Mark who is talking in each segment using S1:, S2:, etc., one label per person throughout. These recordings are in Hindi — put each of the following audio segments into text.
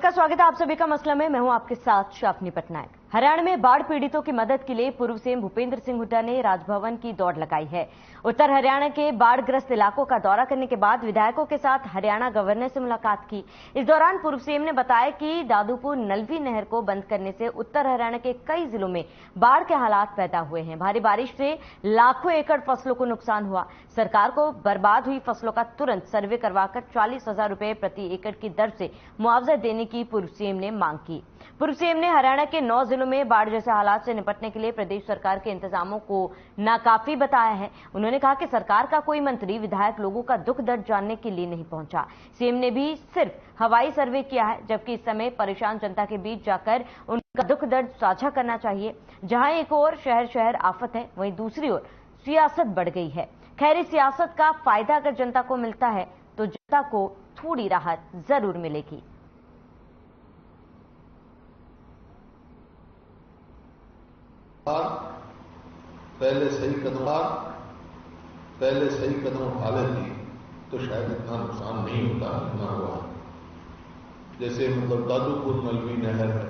S1: का स्वागत है आप सभी का मसला में। मैं हूं आपके साथ शाफनी पटनायक। हरियाणा में बाढ़ पीड़ितों की मदद के लिए पूर्व सीएम भूपेंद्र सिंह हुड्डा ने राजभवन की दौड़ लगाई है। उत्तर हरियाणा के बाढ़ग्रस्त इलाकों का दौरा करने के बाद विधायकों के साथ हरियाणा गवर्नर से मुलाकात की। इस दौरान पूर्व सीएम ने बताया कि दादूपुर नलवी नहर को बंद करने से उत्तर हरियाणा के कई जिलों में बाढ़ के हालात पैदा हुए हैं। भारी बारिश से लाखों एकड़ फसलों को नुकसान हुआ। सरकार को बर्बाद हुई फसलों का तुरंत सर्वे करवाकर 40,000 रुपए प्रति एकड़ की दर से मुआवजा देने की पूर्व सीएम ने मांग की। पूर्व सीएम ने हरियाणा के 9 जिलों में बाढ़ जैसे हालात से निपटने के लिए प्रदेश सरकार के इंतजामों को नाकाफी बताया है। उन्होंने कहा कि सरकार का कोई मंत्री विधायक लोगों का दुख दर्द जानने के लिए नहीं पहुंचा। सीएम ने भी सिर्फ हवाई सर्वे किया है, जबकि इस समय परेशान जनता के बीच जाकर उनका दुख दर्द साझा करना चाहिए। जहां एक ओर शहर शहर आफत है, वहीं दूसरी ओर सियासत बढ़ गई है। खैर, इस सियासत का फायदा अगर जनता को मिलता है तो जनता को थोड़ी राहत जरूर मिलेगी।
S2: पहले सही कदम उठा लेती तो शायद इतना नुकसान नहीं होता जितना हुआ। जैसे मतलब दादूपुर नलवी नहर है,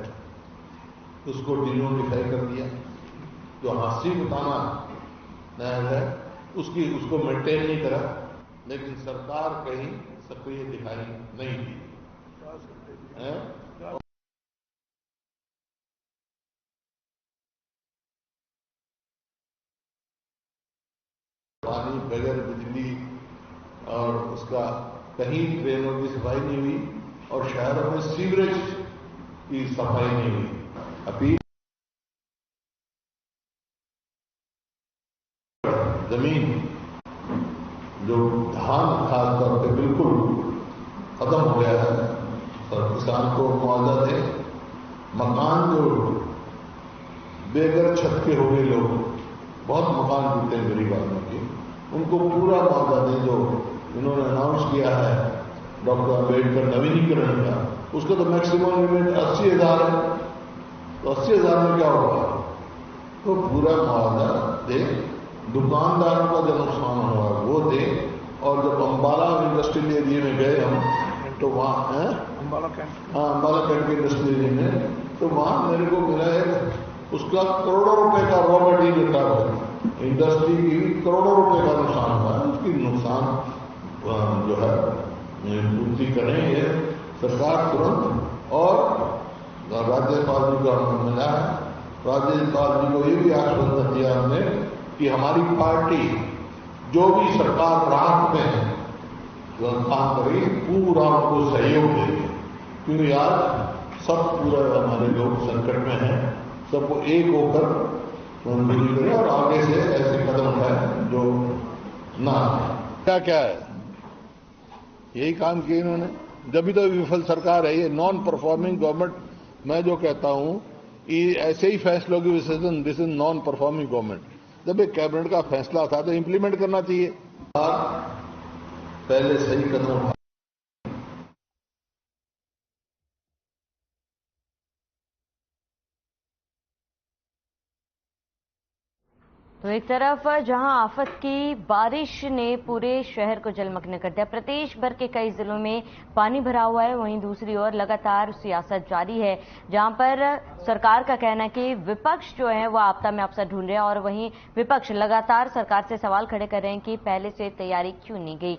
S2: उसको डिनोटिफाई कर दिया। जो हासी बताना नहर है उसको मेंटेन नहीं करा, लेकिन सरकार कहीं सक्रिय दिखाई नहीं दी। पानी बगैर बिजली और उसका कहीं ट्रेनों की सफाई नहीं हुई और शहरों में सीवरेज की सफाई नहीं हुई। अभी जमीन जो धान खासतौर पे बिल्कुल खत्म हो गया है और किसान को मुआवजा दे। मकान जो बेघर छत के हो गए लोग, बहुत मकान टूटे गरीब आदमी के, उनको पूरा मुआवजा दें। जो इन्होंने अनाउंस किया है डॉक्टर अम्बेडकर नवीनीकरण का, उसका तो मैक्सिमम लिमिट 80,000 है। तो 80,000 में क्या होगा? तो पूरा मुआवजा दे। दुकानदारों का जो नुकसान हुआ वो दे। और जब अम्बाला इंडस्ट्रियल एरिया में गए हम तो वहाँ अम्बाला कैंट के इंडस्ट्रियल एरिया में, तो वहाँ मेरे को मिला है उसका करोड़ों रुपए का रॉ मटीरियल का इंडस्ट्री की करोड़ों रुपए का नुकसान हुआ है। उसकी नुकसान जो है पूर्ति करें ये सरकार तुरंत। और राज्यपाल जी को हमने मिला है, राज्यपाल जी को ये भी आश्वासन दिया हमने कि हमारी पार्टी जो भी सरकार राहत में है काम करेगी, पूरा उनको सहयोग देगी। क्योंकि आज सब पूरा हमारे लोग संकट में हैं, सबको एक होकर मिल करें और आगे से ऐसे कदम उठाए जो ना क्या है। यही काम किए इन्होंने। जब भी तो विफल सरकार है ये, नॉन परफॉर्मिंग गवर्नमेंट। मैं जो कहता हूं ऐसे ही फैसलों की विसर्जन, this is non performing government. जब एक कैबिनेट का फैसला था तो इंप्लीमेंट करना चाहिए। पहले सही कदम उठा।
S1: तो एक तरफ जहां आफत की बारिश ने पूरे शहर को जलमग्न कर दिया, प्रदेश भर के कई जिलों में पानी भरा हुआ है, वहीं दूसरी ओर लगातार सियासत जारी है, जहां पर सरकार का कहना है कि विपक्ष जो है वो आपदा में अवसर ढूंढ रहे हैं। और वहीं विपक्ष लगातार सरकार से सवाल खड़े कर रहे हैं कि पहले से तैयारी क्यों नहीं गई।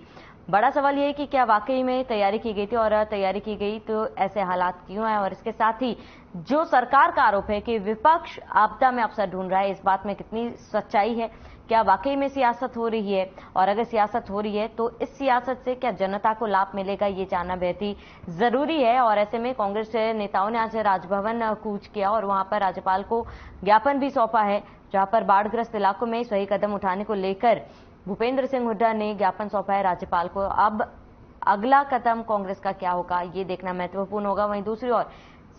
S1: बड़ा सवाल यह है कि क्या वाकई में तैयारी की गई थी, और तैयारी की गई तो ऐसे हालात क्यों आए। और इसके साथ ही जो सरकार का आरोप है कि विपक्ष आपदा में अवसर ढूंढ रहा है, इस बात में कितनी सच्चाई है। क्या वाकई में सियासत हो रही है, और अगर सियासत हो रही है तो इस सियासत से क्या जनता को लाभ मिलेगा, ये जानना बेहद ही जरूरी है। और ऐसे में कांग्रेस नेताओं ने आज राजभवन कूच किया और वहां पर राज्यपाल को ज्ञापन भी सौंपा है, जहां पर बाढ़ग्रस्त इलाकों में सही कदम उठाने को लेकर भूपेंद्र सिंह हुड्डा ने ज्ञापन सौंपा है राज्यपाल को। अब अगला कदम कांग्रेस का क्या होगा ये देखना महत्वपूर्ण होगा। वहीं दूसरी ओर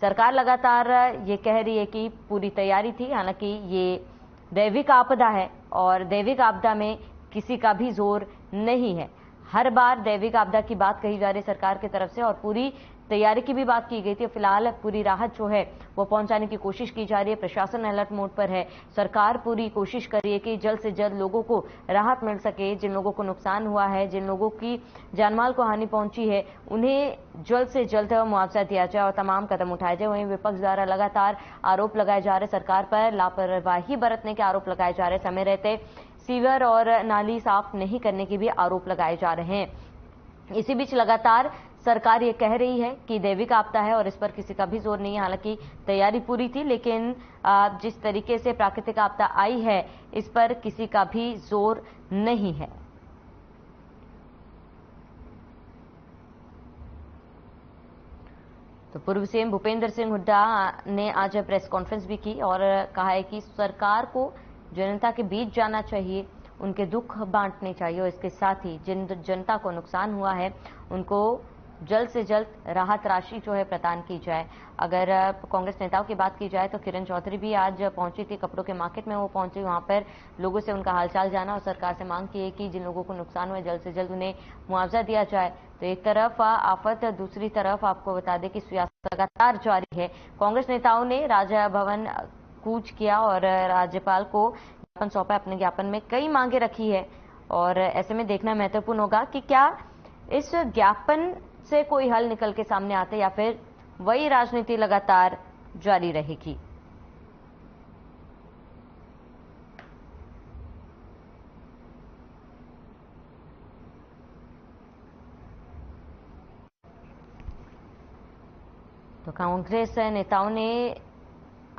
S1: सरकार लगातार ये कह रही है कि पूरी तैयारी थी, हालांकि ये दैविक आपदा है और दैविक आपदा में किसी का भी जोर नहीं है। हर बार दैविक आपदा की बात कही जा रही सरकार की तरफ से और पूरी तैयारी की भी बात की गई थी। फिलहाल पूरी राहत जो है वो पहुंचाने की कोशिश की जा रही है। प्रशासन अलर्ट मोड पर है। सरकार पूरी कोशिश कर रही है कि जल्द से जल्द लोगों को राहत मिल सके। जिन लोगों को नुकसान हुआ है, जिन लोगों की जानमाल को हानि पहुंची है, उन्हें जल्द से जल्द मुआवजा दिया जाए और तमाम कदम उठाए जाए। वहीं विपक्ष द्वारा लगातार आरोप लगाए जा रहे, सरकार पर लापरवाही बरतने के आरोप लगाए जा रहे, समय रहते सीवर और नाली साफ नहीं करने के भी आरोप लगाए जा रहे हैं। इसी बीच लगातार सरकार ये कह रही है कि दैविक आपदा है और इस पर किसी का भी जोर नहीं है। हालांकि तैयारी पूरी थी, लेकिन जिस तरीके से प्राकृतिक आपदा आई है इस पर किसी का भी जोर नहीं है। तो पूर्व सीएम भूपेंद्र सिंह हुड्डा ने आज प्रेस कॉन्फ्रेंस भी की और कहा है कि सरकार को जनता के बीच जाना चाहिए, उनके दुख बांटने चाहिए और इसके साथ ही जिन जनता को नुकसान हुआ है उनको जल्द से जल्द राहत राशि जो है प्रदान की जाए। अगर कांग्रेस नेताओं की बात की जाए तो किरण चौधरी भी आज पहुंची थी कपड़ों के मार्केट में। वो पहुंची, वहां पर लोगों से उनका हालचाल जाना और सरकार से मांग की है कि जिन लोगों को नुकसान हुआ है जल्द से जल्द उन्हें मुआवजा दिया जाए। तो एक तरफ आफत, दूसरी तरफ आपको बता दें कि सियासत लगातार जारी है। कांग्रेस नेताओं ने राजभवन कूच किया और राज्यपाल को ज्ञापन सौंपा। अपने ज्ञापन में कई मांगे रखी है और ऐसे में देखना महत्वपूर्ण होगा कि क्या इस ज्ञापन से कोई हल निकल के सामने आते या फिर वही राजनीति लगातार जारी रहेगी। तो कांग्रेस नेताओं ने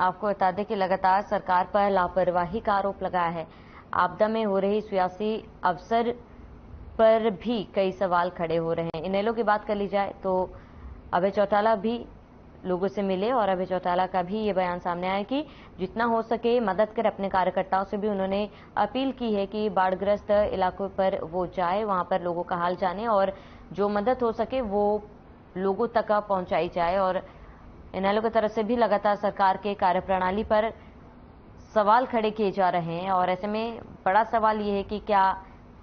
S1: आपको बता दें कि लगातार सरकार पर लापरवाही का आरोप लगाया है। आपदा में हो रही सियासी अवसर पर भी कई सवाल खड़े हो रहे हैं। इनेलो की बात कर ली जाए तो अभय चौटाला भी लोगों से मिले और अभय चौटाला का भी ये बयान सामने आया कि जितना हो सके मदद कर। अपने कार्यकर्ताओं से भी उन्होंने अपील की है कि बाढ़ग्रस्त इलाकों पर वो जाए, वहां पर लोगों का हाल जाने और जो मदद हो सके वो लोगों तक पहुंचाई जाए। और इनेलो की तरफ से भी लगातार सरकार के कार्यप्रणाली पर सवाल खड़े किए जा रहे हैं और ऐसे में बड़ा सवाल ये है कि क्या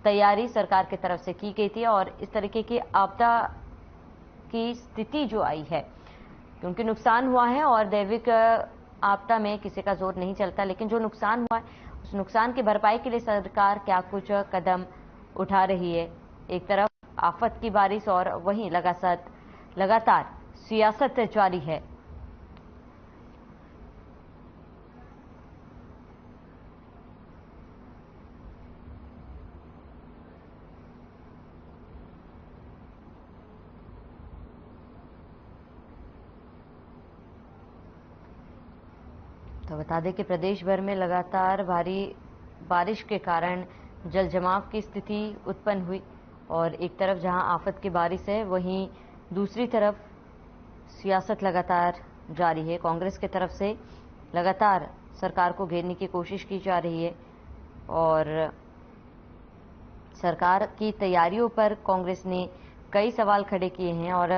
S1: तैयारी सरकार की तरफ से की गई थी और इस तरीके की आपदा की स्थिति जो आई है, क्योंकि नुकसान हुआ है और दैविक आपदा में किसी का जोर नहीं चलता, लेकिन जो नुकसान हुआ है उस नुकसान की भरपाई के लिए सरकार क्या कुछ कदम उठा रही है। एक तरफ आफत की बारिश और वहीं लगातार सियासत जारी है। तो बता दें कि प्रदेश भर में लगातार भारी बारिश के कारण जल जमाव की स्थिति उत्पन्न हुई और एक तरफ जहां आफत की बारिश है वहीं दूसरी तरफ सियासत लगातार जारी है। कांग्रेस की तरफ से लगातार सरकार को घेरने की कोशिश की जा रही है और सरकार की तैयारियों पर कांग्रेस ने कई सवाल खड़े किए हैं और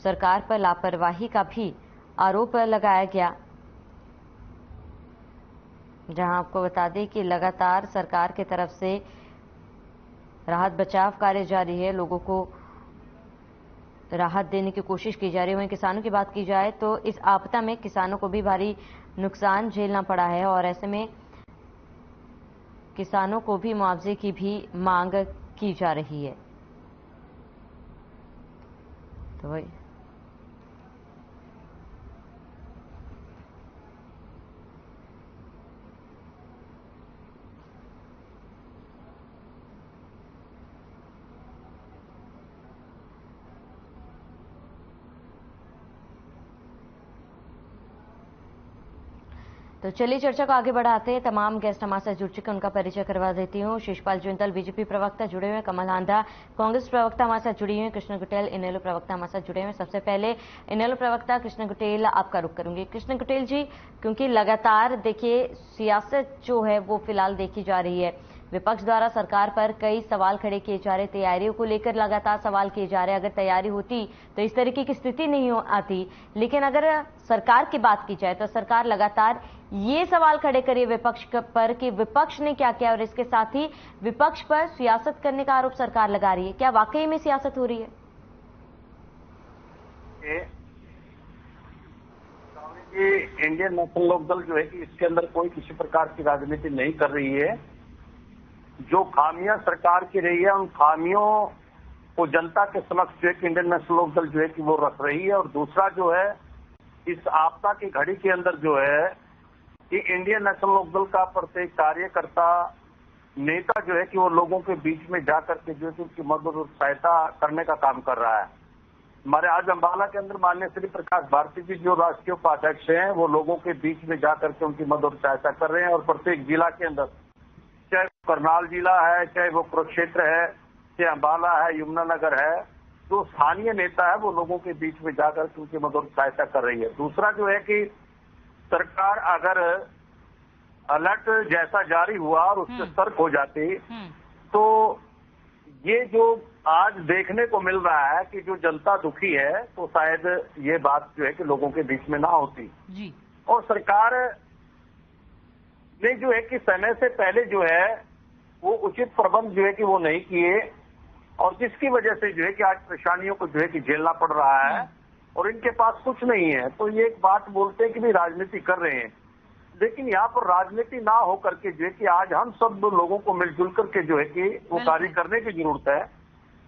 S1: सरकार पर लापरवाही का भी आरोप लगाया गया। जहां आपको बता दें कि लगातार सरकार की तरफ से राहत बचाव कार्य जारी है, लोगों को राहत देने की कोशिश की जा रही है। वहीं किसानों की बात की जाए तो इस आपदा में किसानों को भी भारी नुकसान झेलना पड़ा है और ऐसे में किसानों को भी मुआवजे की भी मांग की जा रही है। तो वही तो चलिए चर्चा को आगे बढ़ाते हैं। तमाम गेस्ट हमारे साथ जुड़ चुके हैं, उनका परिचय करवा देती हूँ। शिषपाल जुंतल बीजेपी प्रवक्ता जुड़े हुए हैं, कमल आंधा कांग्रेस प्रवक्ता हमारे साथ जुड़ी हुई हैं, कृष्ण गुटेल इनेलो प्रवक्ता हमारे साथ जुड़े हुए हैं। सबसे पहले इनेलो प्रवक्ता कृष्ण गुटेल आपका रुख करूंगी। कृष्ण गुटेल जी, क्योंकि लगातार देखिए सियासत जो है वो फिलहाल देखी जा रही है, विपक्ष द्वारा सरकार पर कई सवाल खड़े किए जा रहे, तैयारियों को लेकर लगातार सवाल किए जा रहे। अगर तैयारी होती तो इस तरीके की स्थिति नहीं आती, लेकिन अगर सरकार की बात की जाए तो सरकार लगातार ये सवाल खड़े करिए विपक्ष पर कि विपक्ष ने क्या किया और इसके साथ ही विपक्ष पर सियासत करने का आरोप सरकार लगा रही है। क्या वाकई में सियासत हो रही है?
S3: कि इंडियन नेशनल लोकदल जो है कि इसके अंदर कोई किसी प्रकार की राजनीति नहीं कर रही है। जो खामियां सरकार की रही है उन खामियों को जनता के समक्ष जो है कि इंडियन नेशनल लोकदल जो है कि वो रख रही है। और दूसरा जो है इस आपदा की घड़ी के अंदर जो है कि इंडियन नेशनल लोकदल का प्रत्येक कार्यकर्ता नेता जो है कि वो लोगों के बीच में जाकर के जो है कि उनकी मदद और सहायता करने का काम कर रहा है। हमारे आज अम्बाला के अंदर माननीय श्री प्रकाश भारती जी जो राष्ट्रीय उपाध्यक्ष हैं वो लोगों के बीच में जाकर के उनकी मदद और सहायता कर रहे हैं। और प्रत्येक जिला के अंदर, चाहे वो करनाल जिला है, चाहे वो कुरुक्षेत्र है, चाहे अम्बाला है, यमुनानगर है, जो स्थानीय नेता है वो लोगों के बीच में जाकर के उनकी मदद और सहायता कर रही है। दूसरा जो है कि सरकार अगर अलर्ट जैसा जारी हुआ और उससे सतर्क हो जाती तो ये जो आज देखने को मिल रहा है कि जो जनता दुखी है तो शायद ये बात जो है कि लोगों के बीच में ना होती जी। और सरकार ने जो है कि समय से पहले जो है वो उचित प्रबंध जो है कि वो नहीं किए और जिसकी वजह से जो है कि आज परेशानियों को जो है कि झेलना पड़ रहा है और इनके पास कुछ नहीं है। तो ये एक बात बोलते हैं कि भी राजनीति कर रहे हैं, लेकिन यहाँ पर राजनीति ना हो करके जो है कि आज हम सब लोगों को मिलजुल करके जो है कि वो कार्य करने की जरूरत है।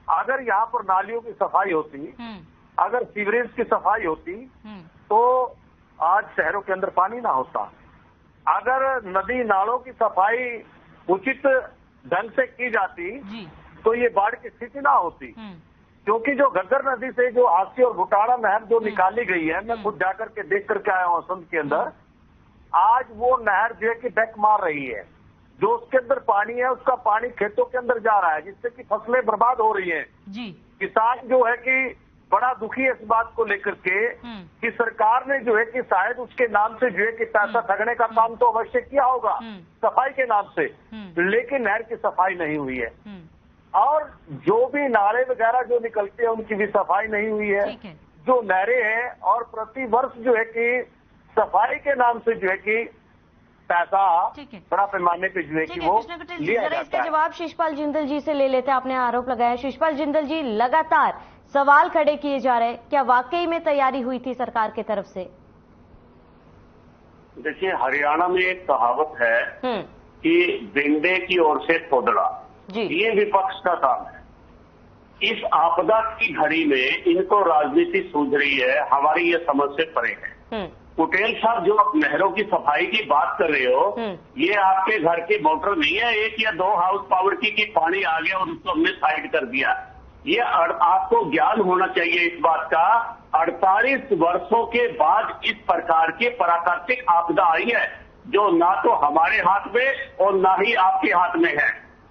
S3: अगर यहाँ पर नालियों की सफाई होती, अगर सीवरेज की सफाई होती तो आज शहरों के अंदर पानी ना होता। अगर नदी नालों की सफाई उचित ढंग से की जाती तो ये बाढ़ की स्थिति ना होती। क्योंकि जो घग्गर नदी से जो हाथी और घुटाड़ा नहर जो निकाली गई है, मैं खुद जाकर के देख करके आया हूँ असंध के अंदर, आज वो नहर जो है कि बैक मार रही है। जो उसके अंदर पानी है उसका पानी खेतों के अंदर जा रहा है जिससे कि फसलें बर्बाद हो रही हैं जी। किसान जो है कि बड़ा दुखी है इस बात को लेकर के कि सरकार ने जो है कि शायद उसके नाम से जो है कि पैसा ठगने का काम तो अवश्य किया होगा सफाई के नाम से, लेकिन नहर की सफाई नहीं हुई है। और जो भी नाले वगैरह जो निकलते हैं उनकी भी सफाई नहीं हुई है। जो नहरें हैं और प्रति वर्ष जो है कि सफाई के नाम से जो है कि पैसा बड़ा पैमाने पे जो है कि वो लिया जाता है।
S1: इसका जवाब शिषपाल जिंदल जी से ले लेते हैं। आपने आरोप लगाया, शिषपाल जिंदल जी, लगातार सवाल खड़े किए जा रहे हैं, क्या वाकई में तैयारी हुई थी सरकार की तरफ से?
S3: देखिए, हरियाणा में एक कहावत है कि बिंडे की ओर से खोदड़ा, ये विपक्ष का काम है। इस आपदा की घड़ी में इनको राजनीति सूझ रही है, हमारी ये समझ से परे है। कुटेल साहब, जो आप नहरों की सफाई की बात कर रहे हो, ये आपके घर की मोटर नहीं है 1 या 2 हाउस पावर की पानी आ गया और उसको हमने साइड कर दिया। ये आपको ज्ञान होना चाहिए इस बात का, 48 वर्षों के बाद इस प्रकार की प्राकृतिक आपदा आई है जो ना तो हमारे हाथ में और ना ही आपके हाथ में है।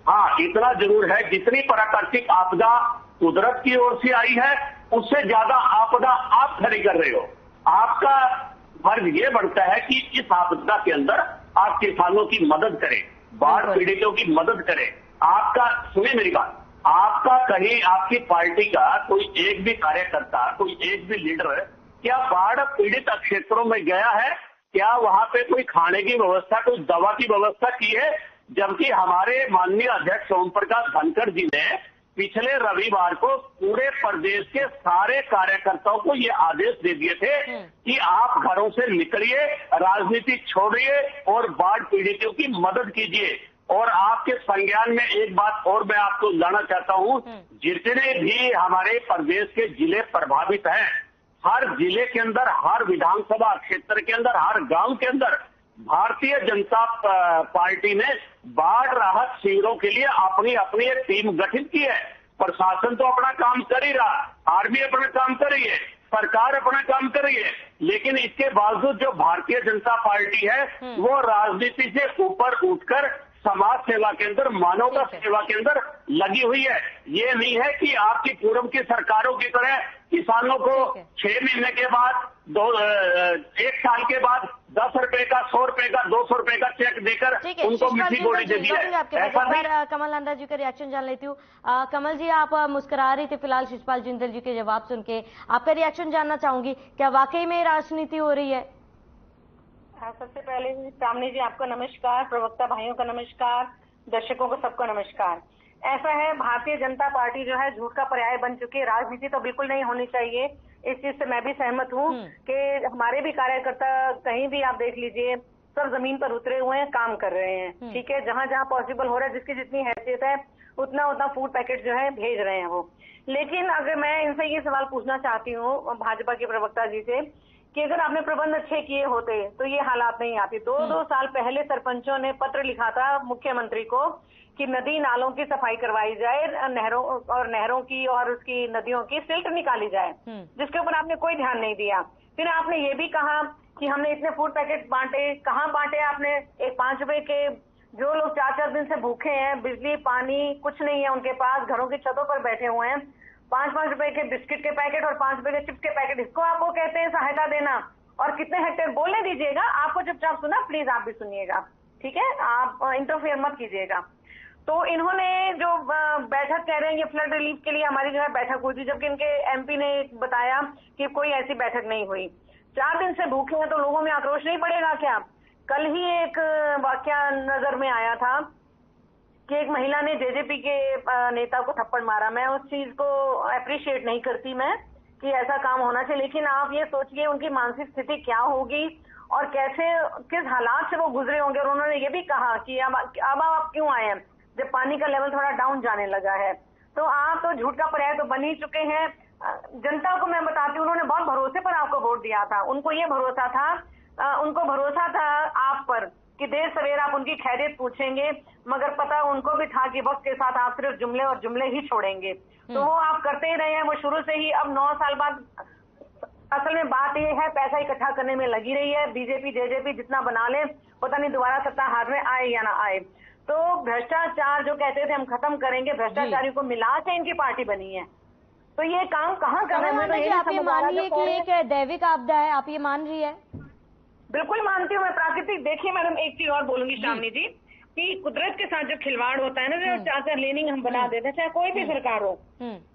S3: हाँ, इतना जरूर है, जितनी प्राकृतिक आपदा कुदरत की ओर से आई है उससे ज्यादा आपदा आप खड़ी कर रहे हो। आपका फर्ज ये बनता है कि इस आपदा के अंदर आप किसानों की मदद करें, बाढ़ पीड़ितों की मदद करें। आपका, सुनिए मेरी बात, आपका कहीं आपकी पार्टी का कोई एक भी कार्यकर्ता, कोई एक भी लीडर क्या बाढ़ पीड़ित क्षेत्रों में गया है? क्या वहां पे कोई खाने की व्यवस्था, कोई दवा की व्यवस्था की है? जबकि हमारे माननीय अध्यक्ष ओम प्रकाश धनखड़ जी ने पिछले रविवार को पूरे प्रदेश के सारे कार्यकर्ताओं को ये आदेश दे दिए थे कि आप घरों से निकलिए, राजनीति छोड़िए और बाढ़ पीड़ितों की मदद कीजिए। और आपके संज्ञान में एक बात और मैं आपको लाना चाहता हूं, जितने भी हमारे प्रदेश के जिले प्रभावित हैं, हर जिले के अंदर, हर विधानसभा क्षेत्र के अंदर, हर गांव के अंदर भारतीय जनता पार्टी ने बाढ़ राहत शिविरों के लिए अपनी अपनी एक टीम गठित की है। प्रशासन तो अपना काम कर ही रहा, आर्मी अपना काम कर रही है, सरकार अपना काम कर रही है, लेकिन इसके बावजूद जो भारतीय जनता पार्टी है वो राजनीति से ऊपर उठकर समाज सेवा के अंदर, मानवता सेवा के अंदर लगी हुई है। ये नहीं है कि आपकी पूर्व की सरकारों की तरह किसानों को 6 महीने के बाद, 1 साल के बाद 10 रुपए का, 100 रुपए का, 200 रुपए का चेक देकर उनको मीठी गोली दे दिया है।
S1: कमल नंदा जी का रिएक्शन जान लेती हूँ। कमल जी, आप मुस्कुरा रही थी फिलहाल शिषपाल जिंदल जी के जवाब सुन के, आपका रिएक्शन जानना चाहूंगी, क्या वाकई में राजनीति हो रही है?
S4: सबसे पहले सामने जी आपको नमस्कार, प्रवक्ता भाइयों का नमस्कार, दर्शकों को सबको नमस्कार। ऐसा है, भारतीय जनता पार्टी जो है झूठ का पर्याय बन चुकी है। राजनीति तो बिल्कुल नहीं होनी चाहिए। इस चीज से मैं भी सहमत हूँ कि हमारे भी कार्यकर्ता कहीं भी आप देख लीजिए सब जमीन पर उतरे हुए हैं, काम कर रहे हैं। ठीक है, जहां जहां पॉसिबल हो रहा है, जिसकी जितनी हैसियत है उतना उतना फूड पैकेट जो है भेज रहे हैं वो। लेकिन अगर मैं इनसे ये सवाल पूछना चाहती हूँ भाजपा के प्रवक्ता जी से कि अगर आपने प्रबंध अच्छे किए होते तो ये हालात नहीं आती। 2 साल पहले सरपंचों ने पत्र लिखा था मुख्यमंत्री को कि नदी नालों की सफाई करवाई जाए, नहरों की और उसकी नदियों की सिल्ट निकाली जाए, जिसके ऊपर आपने कोई ध्यान नहीं दिया। फिर आपने ये भी कहा कि हमने इतने फूड पैकेट बांटे। कहाँ बांटे आपने? एक 5 रुपए के, जो लोग 4-4 दिन से भूखे हैं, बिजली पानी कुछ नहीं है उनके पास, घरों की छतों पर बैठे हुए हैं, 5-5 रुपए के बिस्किट के पैकेट और 5 रुपए के चिप्स के पैकेट, इसको आपको कहते हैं सहायता देना? और कितने हेक्टेयर बोलने दीजिएगा, आपको चुपचाप सुना, प्लीज आप भी सुनिएगा, ठीक है, आप इंटरफेयर मत कीजिएगा। तो इन्होंने जो बैठक कह रहे हैं ये फ्लड रिलीफ के लिए हमारी जो है बैठक हुई थी, जबकि इनके एमपी ने बताया कि कोई ऐसी बैठक नहीं हुई। 4 दिन से भूखे हैं तो लोगों में आक्रोश नहीं पड़ेगा क्या? कल ही एक वाकया नजर में आया था कि एक महिला ने जेजेपी के नेता को थप्पड़ मारा। मैं उस चीज को अप्रिशिएट नहीं करती मैं कि ऐसा काम होना चाहिए, लेकिन आप ये सोचिए उनकी मानसिक स्थिति क्या होगी और कैसे किस हालात से वो गुजरे होंगे। और उन्होंने ये भी कहा कि अब आप क्यों आए हैं जब पानी का लेवल थोड़ा डाउन जाने लगा है। तो आप तो झूठ का पर्याय तो बन ही चुके हैं। जनता को मैं बताती हूँ, उन्होंने बहुत भरोसे पर आपको वोट दिया था, उनको ये भरोसा था आप पर कि देर सवेर आप उनकी खैरियत पूछेंगे, मगर पता उनको भी था कि वक्त के साथ आप सिर्फ जुमले और जुमले ही छोड़ेंगे। तो वो आप करते ही रहे हैं, वो शुरू से ही। अब 9 साल बाद असल में बात ये है पैसा इकट्ठा करने में लगी रही है। बीजेपी जेजेपी जितना बना ले, पता नहीं दोबारा सत्ता हाथ में आए या ना आए। तो भ्रष्टाचार जो कहते थे हम खत्म करेंगे, भ्रष्टाचारियों को मिला के इनकी पार्टी बनी है। तो ये काम कहाँ कर रहे हैं?
S1: आप ये मान रही है कि एक दैविक आपदा है, आप ये मान रही है?
S4: बिल्कुल मानती हूँ मैं। प्राकृतिक, देखिए मैडम एक चीज और बोलूंगी शामनी जी कि कुदरत के साथ जो खिलवाड़ होता है ना, जो चाचा लेनिंग हम बना देते हैं, चाहे कोई भी सरकार हो,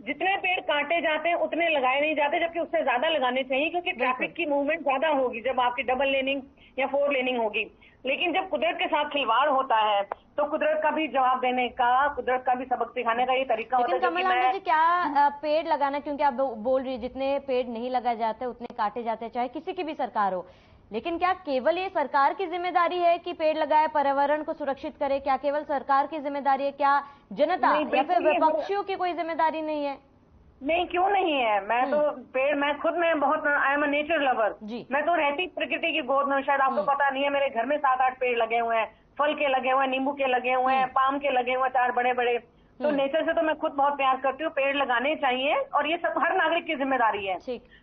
S4: जितने पेड़ काटे जाते हैं उतने लगाए नहीं जाते, जबकि उससे ज्यादा लगाने चाहिए, क्योंकि ट्रैफिक की मूवमेंट ज्यादा होगी जब आपकी डबल लेनिंग या 4 लेनिंग होगी। लेकिन जब कुदरत के साथ खिलवाड़ होता है तो कुदरत का भी जवाब देने का, कुदरत का भी सबक सिखाने का ये तरीका होता है।
S1: कमल आंडे जी, क्या पेड़ लगाना, क्योंकि आप बोल रही है जितने पेड़ नहीं लगाए जाते उतने काटे जाते हैं, चाहे किसी की भी सरकार हो, लेकिन क्या केवल ये सरकार की जिम्मेदारी है कि पेड़ लगाए, पर्यावरण को सुरक्षित करे? क्या केवल सरकार की जिम्मेदारी है? क्या जनता या फिर विपक्षियों की कोई जिम्मेदारी नहीं है?
S4: नहीं, क्यों नहीं है। मैं तो पेड़, मैं खुद में बहुत, I am a nature lover. मैं तो रहती प्रकृति की गोद में। शायद आपको पता नहीं है, मेरे घर में 7-8 पेड़ लगे हुए हैं, फल के लगे हुए हैं, नींबू के लगे हुए हैं, पाम के लगे हुए हैं, 4 बड़े बड़े। तो नेचर से तो मैं खुद बहुत प्यार करती हूँ। पेड़ लगाने चाहिए और ये सब हर नागरिक की जिम्मेदारी है।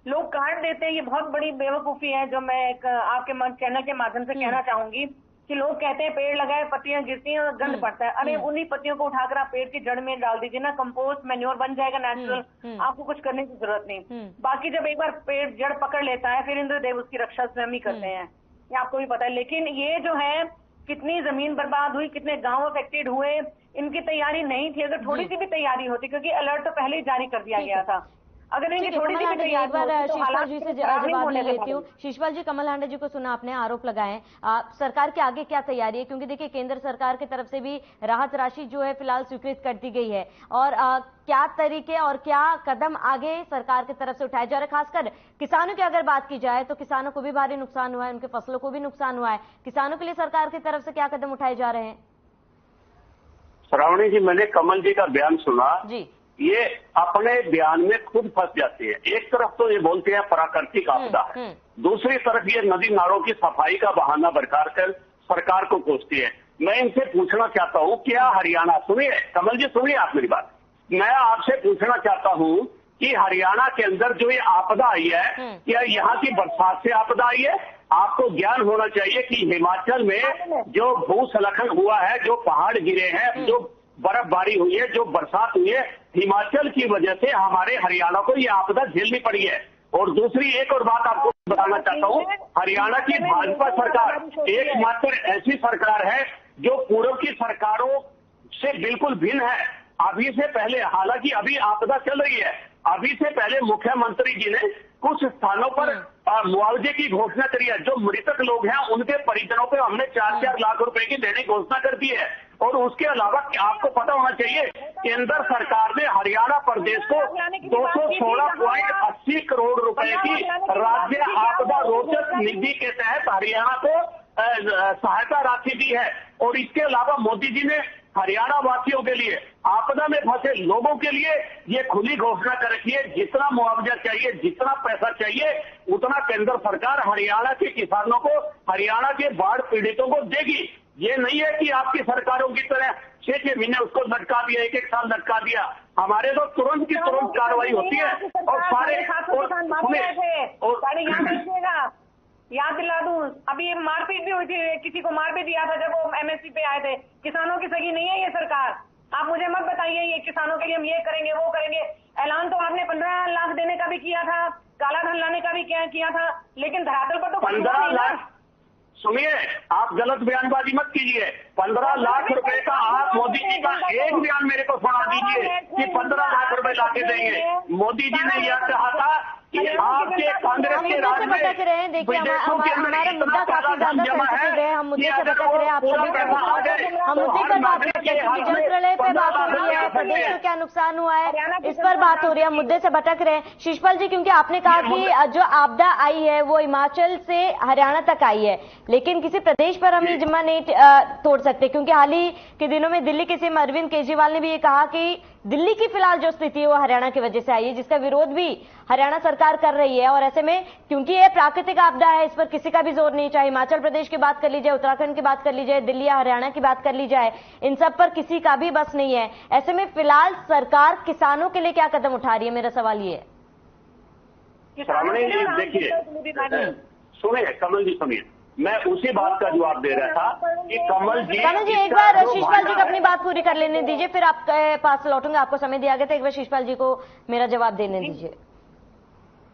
S4: लोग काट देते हैं, ये बहुत बड़ी बेवकूफी है, जो मैं आपके चैनल के माध्यम से कहना चाहूंगी कि लोग कहते हैं पेड़ लगाए, पत्तियां गिरती हैं और गंद पड़ता है। अरे उन्हीं पत्तियों को उठाकर आप पेड़ की जड़ में डाल दीजिए ना, कंपोस्ट मैन्योर बन जाएगा नेचुरल, आपको कुछ करने की जरूरत नहीं। बाकी जब एक बार पेड़ जड़ पकड़ लेता है, फिर इंद्रदेव उसकी रक्षा स्वयं ही करते हैं, ये आपको भी पता है। लेकिन ये जो है, कितनी जमीन बर्बाद हुई, कितने गांव अफेक्टेड हुए, इनकी तैयारी नहीं थी। अगर थोड़ी सी भी तैयारी होती, क्योंकि अलर्ट तो पहले ही जारी कर दिया गया था, अगर इनकी थोड़ी सी भी तैयारी होती तो
S1: शिशपाल जी से जवाब ले लेती हूँ। शिशपाल जी, कमल हांडे जी को सुना आपने, आरोप लगाए, सरकार के आगे क्या तैयारी है? क्योंकि देखिए केंद्र सरकार की तरफ से भी राहत राशि जो है फिलहाल स्वीकृत कर दी गई है, और क्या तरीके और क्या कदम आगे सरकार की तरफ से उठाए जा रहे? खासकर किसानों की अगर बात की जाए तो किसानों को भी भारी नुकसान हुआ है, उनके फसलों को भी नुकसान हुआ है। किसानों के लिए सरकार की तरफ से क्या कदम उठाए जा रहे हैं?
S5: श्रावणी जी, मैंने कमल जी का बयान सुना
S1: जी।
S5: ये अपने बयान में खुद फंस जाती है। एक तरफ तो ये बोलते हैं प्राकृतिक आपदा है, दूसरी तरफ ये नदी नालों की सफाई का बहाना बरकार कर सरकार को कोसती है। मैं इनसे पूछना चाहता हूँ, क्या हरियाणा, सुनिए कमल जी, सुनिए आप मेरी बात, मैं आपसे पूछना चाहता हूँ कि हरियाणा के अंदर जो ये आपदा आई है, क्या यहाँ की बरसात से आपदा आई है? आपको ज्ञान होना चाहिए कि हिमाचल में जो भूस्खलन हुआ है, जो पहाड़ गिरे हैं, जो बर्फबारी हुई है, जो बरसात हुई है, हिमाचल की वजह से हमारे हरियाणा को ये आपदा झेलनी पड़ी है। और दूसरी एक और बात आपको बताना चाहता हूँ, हरियाणा की भाजपा सरकार एकमात्र ऐसी सरकार है जो पूर्व की सरकारों से बिल्कुल भिन्न है। अभी से पहले, हालांकि अभी आपदा चल रही है, अभी से पहले मुख्यमंत्री जी ने कुछ स्थानों पर मुआवजे की घोषणा करी है। जो मृतक लोग हैं उनके परिजनों पे हमने 4-4 लाख रुपए की देने की घोषणा कर दी है। और उसके अलावा आपको पता होना चाहिए, केंद्र सरकार ने हरियाणा प्रदेश को 216.80 करोड़ रुपए की राज्य आपदा रोचक निधि के तहत हरियाणा को सहायता राशि दी है। और इसके अलावा मोदी जी ने हरियाणा वासियों के लिए, आपदा में फंसे लोगों के लिए ये खुली घोषणा कर रखी है, जितना मुआवजा चाहिए, जितना पैसा चाहिए, उतना केंद्र सरकार हरियाणा के किसानों को, हरियाणा के बाढ़ पीड़ितों को देगी। ये नहीं है कि आपकी सरकारों की तरह 6-6 महीने उसको लटका दिया, 1-1 साल लटका दिया। हमारे तो तुरंत की तुरंत कार्रवाई होती है और सारे
S4: याद दिला दूं, अभी मारपीट भी हुई थी, किसी को मार भी दिया था जब वो एमएसपी पे आए थे। किसानों की सगी नहीं है ये सरकार। आप मुझे मत बताइए ये किसानों के लिए हम ये करेंगे वो करेंगे। ऐलान तो आपने 15 लाख देने का भी किया था, काला धन लाने का भी किया था, लेकिन धरातल पर तो
S5: 15 लाख। सुनिए, आप गलत बयानबाजी मत कीजिए। 15 लाख रुपए का आप मोदी जी का एक बयान मेरे को सुना दीजिए कि 15 लाख रुपए लाके देंगे। मोदी जी ने यह कहा था कि आपके कांग्रेस के राज में
S1: देखिए हमारा मुद्दा काफी ज्यादा सेंसिटिव है, हम मुद्दे से भटक रहे हैं। आप सभी हम मुद्दे पर बात करते हैं, जल प्रलय पे बात हो रही है, प्रदेश को क्या नुकसान हुआ है इस पर बात हो रही है, हम मुद्दे से भटक रहे हैं। शिषपाल जी, क्योंकि आपने कहा कि जो आपदा आई है वो हिमाचल से हरियाणा तक आई है, लेकिन किसी प्रदेश पर हम ये जिम्मा नहीं तोड़ सकते, क्योंकि हाल ही के दिनों में दिल्ली के सीएम अरविंद केजरीवाल ने भी ये कहा कि दिल्ली की फिलहाल जो स्थिति है वो हरियाणा की वजह से आई है, जिसका विरोध भी हरियाणा सरकार कर रही है। और ऐसे में क्योंकि ये प्राकृतिक आपदा है, इस पर किसी का भी जोर नहीं, चाहे हिमाचल प्रदेश की बात कर ली जाए, उत्तराखंड की बात कर ली जाए, दिल्ली या हरियाणा की बात कर ली जाए, इन सब पर किसी का भी बस नहीं है। ऐसे में फिलहाल सरकार किसानों के लिए क्या कदम उठा रही है, मेरा सवाल ये है।
S5: देखिए, सुनिए कमल जी, सुनिए, मैं उसी बात का जवाब दे रहा था कि कमल जी
S1: एक बार शिषपाल जी को अपनी बात पूरी कर लेने दीजिए, फिर आपके पास लौटूंगा। आपको समय दिया गया था, एक बार शिषपाल जी को मेरा जवाब देने दीजिए।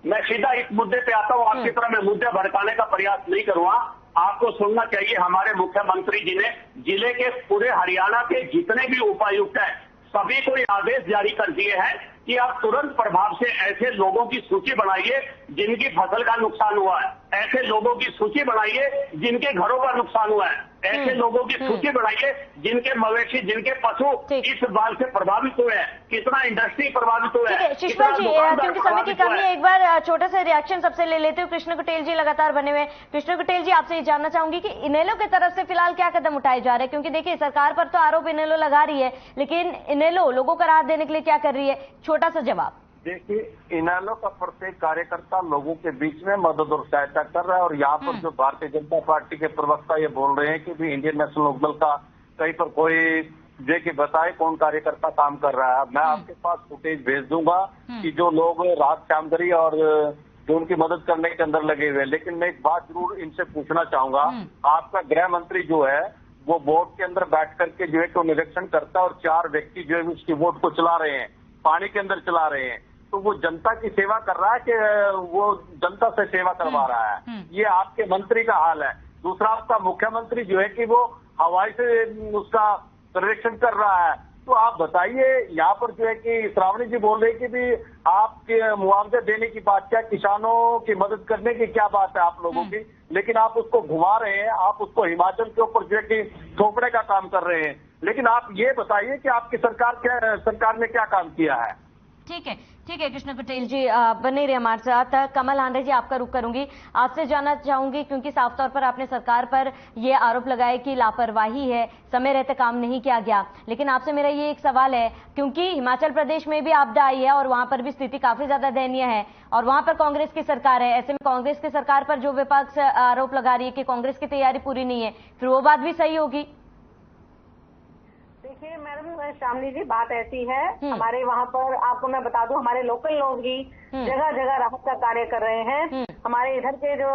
S5: मैं सीधा इस मुद्दे पे आता हूँ, आपकी तरह मैं मुद्दे भड़काने का प्रयास नहीं करूंगा। आपको सुनना चाहिए, हमारे मुख्यमंत्री जी ने जिले के पूरे हरियाणा के जितने भी उपायुक्त हैं सभी को ये आदेश जारी कर दिए हैं कि आप तुरंत प्रभाव से ऐसे लोगों की सूची बनाइए जिनकी फसल का नुकसान हुआ है, ऐसे लोगों की सूची बनाइए जिनके घरों का नुकसान हुआ है, ऐसे लोगों की सूची बनाइए जिनके मवेशी, जिनके पशु इस बाल से प्रभावित हुए हैं, कितना इंडस्ट्री प्रभावित हुए हैं।
S1: शिषपाल जी, क्योंकि समय की कमी है, एक बार छोटा सा रिएक्शन सबसे ले लेते हुए कृष्ण कुटेल जी लगातार बने हुए। कृष्ण कुटेल जी, आपसे ये जानना चाहूंगी कि इनेलो की तरफ से फिलहाल क्या कदम उठाए जा रहे हैं, क्योंकि देखिए सरकार पर तो आरोप इनेलो लगा रही है, लेकिन इनेलो लोगों का राहत देने के लिए क्या कर रही है, छोटा सा जवाब।
S3: देखिए, इनेलो का प्रत्येक कार्यकर्ता लोगों के बीच में मदद और सहायता कर रहा है, और यहाँ पर जो भारतीय जनता पार्टी के प्रवक्ता ये बोल रहे हैं कि भी इंडियन नेशनल लोकदल का कहीं पर कोई देखिए बताए कौन कार्यकर्ता काम कर रहा है। मैं आपके पास फुटेज भेज दूंगा कि जो लोग रात श्यामदरी और जो उनकी मदद करने के अंदर लगे हुए हैं। लेकिन मैं एक बात जरूर इनसे पूछना चाहूंगा, आपका गृह मंत्री जो है वो बोट के अंदर बैठ करके जो है तो निरीक्षण करता है, और 4 व्यक्ति जो है उसकी बोट को चला रहे हैं, पानी के अंदर चला रहे हैं, तो वो जनता की सेवा कर रहा है कि वो जनता से सेवा करवा रहा है? ये आपके मंत्री का हाल है। दूसरा, आपका मुख्यमंत्री जो है कि वो हवाई से उसका निरीक्षण कर रहा है। तो आप बताइए, यहाँ पर जो है कि श्रावणी जी बोल रहे कि भी आपके मुआवजा देने की बात, क्या किसानों की मदद करने की क्या बात है आप लोगों की, लेकिन आप उसको घुमा रहे हैं, आप उसको हिमाचल के ऊपर जो है कि थोपने का काम कर रहे हैं। लेकिन आप ये बताइए कि आपकी सरकार ने क्या काम किया है।
S1: ठीक है कृष्ण कुटेल जी, बने रहे हमारे साथ। कमल आंडे जी, आपका रुख करूंगी, आपसे जानना चाहूंगी, क्योंकि साफ तौर पर आपने सरकार पर यह आरोप लगाया कि लापरवाही है, समय रहते काम नहीं किया गया, लेकिन आपसे मेरा ये एक सवाल है, क्योंकि हिमाचल प्रदेश में भी आपदा आई है और वहां पर भी स्थिति काफी ज्यादा दयनीय है, और वहां पर कांग्रेस की सरकार है। ऐसे में कांग्रेस की सरकार पर जो विपक्ष आरोप लगा रही है कि कांग्रेस की तैयारी पूरी नहीं है, फिर वो बात भी सही होगी?
S4: देखिए मैडम श्यामली जी, बात ऐसी है, हमारे वहाँ पर आपको मैं बता दूं, हमारे लोकल लोग ही जगह जगह राहत का कार्य कर रहे हैं। हमारे इधर के जो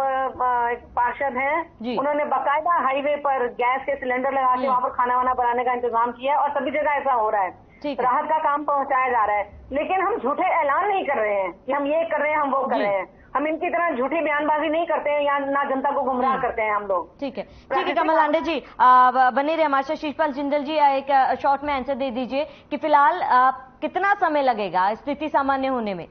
S4: पार्षद हैं उन्होंने बाकायदा हाईवे पर गैस के सिलेंडर लगा के वहाँ पर खाना वाना बनाने का इंतजाम किया है, और सभी जगह ऐसा हो रहा है, राहत का काम पहुँचाया जा रहा है। लेकिन हम झूठे ऐलान नहीं कर रहे हैं कि हम ये कर रहे हैं, हम वो कर रहे हैं, हम इनकी तरह झूठी बयानबाजी नहीं करते हैं या ना जनता को गुमराह करते हैं हम लोग।
S1: ठीक है कमल आंडे जी, बने रहे हमारे साथ। शिषपाल जिंदल जी, एक शॉर्ट में आंसर दे दीजिए कि फिलहाल कितना समय लगेगा स्थिति सामान्य होने में?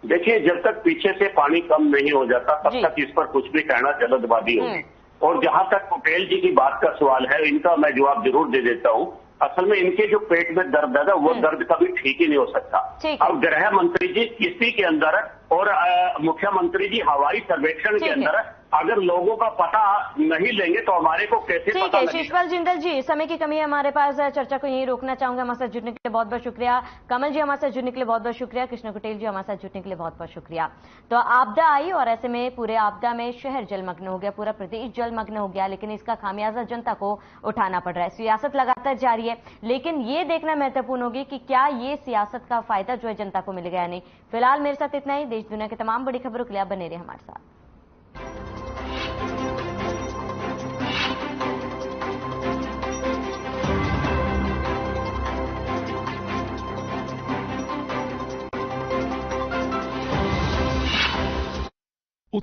S5: देखिए, जब तक पीछे से पानी कम नहीं हो जाता तब तक इस पर कुछ भी कहना जल्दबाजी होगी, और जहां तक पटेल जी की बात का सवाल है, इनका मैं जवाब जरूर दे देता हूं। असल में इनके जो पेट में दर्द है ना, वो दर्द कभी ठीक ही नहीं हो सकता। अब गृह मंत्री जी किसी के अंदर और मुख्यमंत्री जी हवाई सर्वेक्षण के अंदर अगर लोगों का पता नहीं लेंगे तो हमारे को कैसे पता लगेगा?
S1: शिशपाल जिंदल जी, समय की कमी है हमारे पास, चर्चा को यहीं रोकना चाहूंगा। हमारे साथ जुड़ने के लिए बहुत बहुत शुक्रिया। कमल जी हमारे साथ जुड़ने के लिए बहुत बहुत शुक्रिया। कृष्ण कुटेल जी हमारे साथ जुड़ने के लिए बहुत बहुत शुक्रिया। तो आपदा आई और ऐसे में पूरे आपदा में शहर जलमग्न हो गया, पूरा प्रदेश जलमग्न हो गया, लेकिन इसका खामियाजा जनता को उठाना पड़ रहा है। सियासत लगातार जारी है, लेकिन ये देखना महत्वपूर्ण होगी कि क्या ये सियासत का फायदा जो है जनता को मिलेगा या नहीं। फिलहाल मेरे साथ इतना ही। देश दुनिया के तमाम बड़ी खबरों के लिए आप बने रहिए हमारे साथ।